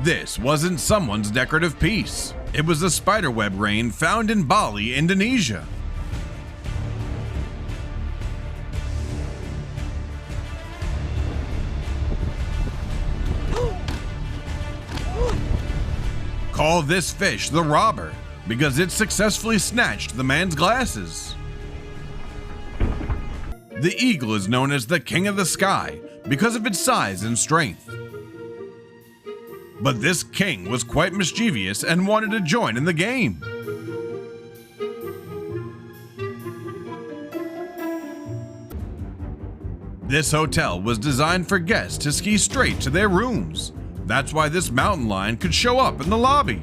This wasn't someone's decorative piece. It was a spiderweb rain found in Bali, Indonesia. Call this fish the robber because it successfully snatched the man's glasses. The eagle is known as the king of the sky because of its size and strength. But this king was quite mischievous and wanted to join in the game. This hotel was designed for guests to ski straight to their rooms. That's why this mountain lion could show up in the lobby.